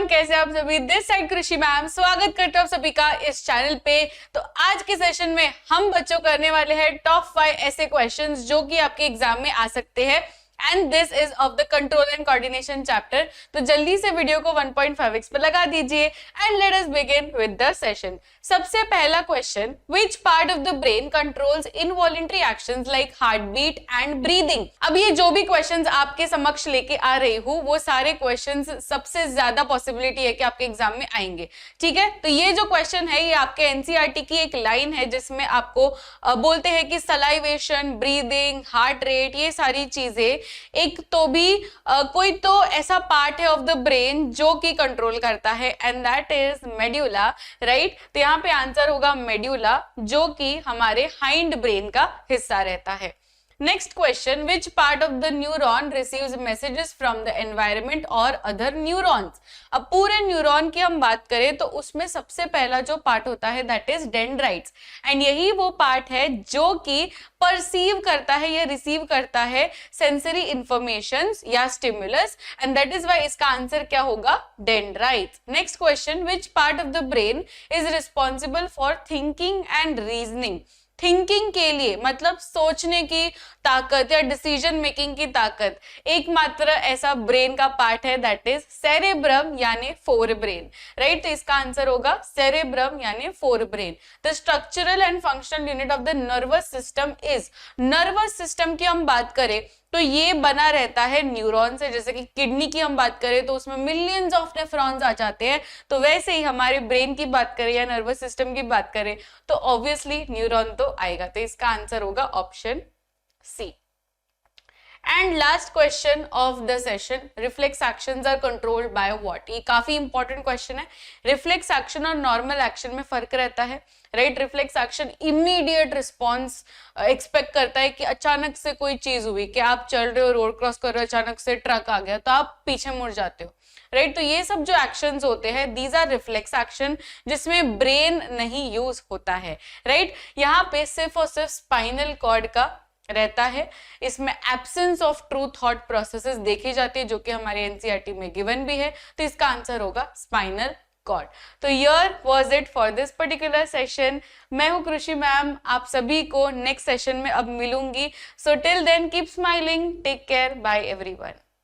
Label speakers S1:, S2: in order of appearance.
S1: कैसे आप सभी? दिस साइड कृषि मैम स्वागत करता हूँ सभी का इस चैनल पे। तो आज के सेशन में हम बच्चों करने वाले हैं टॉप 5 ऐसे क्वेश्चंस जो कि आपके एग्जाम में आ सकते हैं and this is of the control and coordination chapter. तो जल्दी से वीडियो को 1.5x पे लगा दीजिए and let us begin with the session. सबसे पहला question, which part of the brain controls involuntary actions like heart beat and breathing. अब ये जो भी क्वेश्चंस आपके समक्ष लेके आ रही हूँ वो सारे क्वेश्चंस सबसे ज्यादा पॉसिबिलिटी है कि आपके एग्जाम में आएंगे, ठीक है। तो ये जो क्वेश्चन है ये आपके एनसीईआरटी की एक लाइन है जिसमें आपको बोलते हैं कि सलाइवेशन, ब्रीदिंग, हार्ट रेट, ये सारी चीजें एक तो भी कोई तो ऐसा पार्ट है ऑफ द ब्रेन जो कि कंट्रोल करता है and that is medulla, right. तो यहाँ पे आंसर होगा मेड्यूला जो कि हमारे हाइंड ब्रेन का हिस्सा रहता है। Next question, which part of the neuron receives messages from the environment और अदर न्यूरॉन्स। अब पूरे न्यूरॉन की हम बात करें तो उसमें सबसे पहला जो पार्ट होता है दैट इज डेंड्राइट्स एंड यही वो पार्ट है जो कि परसीव करता है या रिसीव करता है सेंसरी इंफॉर्मेशन या stimulus and that is why इसका आंसर क्या होगा, dendrites. Next question, which part of the brain is responsible for thinking and reasoning. Thinking के लिए मतलब सोचने की ताकत या डिसीजन मेकिंग की ताकत एकमात्र ऐसा ब्रेन का पार्ट है दैट इज सेरेब्रम यानी फोर ब्रेन, राइट। तो इसका आंसर होगा सेरेब्रम यानी fore brain. The structural and functional unit of the nervous system is, nervous system की हम बात करें तो ये बना रहता है न्यूरॉन से। जैसे कि किडनी की हम बात करें तो उसमें मिलियंस ऑफ नेफ्रॉन्स आ जाते हैं, तो वैसे ही हमारे ब्रेन की बात करें या नर्वस सिस्टम की बात करें तो ऑब्वियसली न्यूरॉन तो आएगा। तो इसका आंसर होगा option C. And last question of the session, reflex actions are controlled by what. ये काफी इंपॉर्टेंट क्वेश्चन है। रिफ्लेक्स एक्शन और नॉर्मल एक्शन में फर्क रहता है, right. Reflex action immediate response expect करता है कि अचानक से कोई चीज हुई, कि आप चल रहे हो, रोड क्रॉस कर रहे हो, अचानक से ट्रक आ गया तो आप पीछे मुड़ जाते हो, राइट। तो ये सब जो एक्शंस होते हैं दीज आर रिफ्लेक्स एक्शन जिसमें ब्रेन नहीं यूज होता है, राइट। यहाँ पे सिर्फ और सिर्फ स्पाइनल कॉर्ड का रहता है। इसमें absence of true thought processes देखी जाती है जो कि हमारे एनसीईआरटी में गिवन भी है। तो इसका आंसर होगा स्पाइनल कॉर्ड। तो here was it for this particular session. मैं हूं कृषि मैम, आप सभी को नेक्स्ट सेशन में अब मिलूंगी। So till then keep smiling, take care, bye everyone.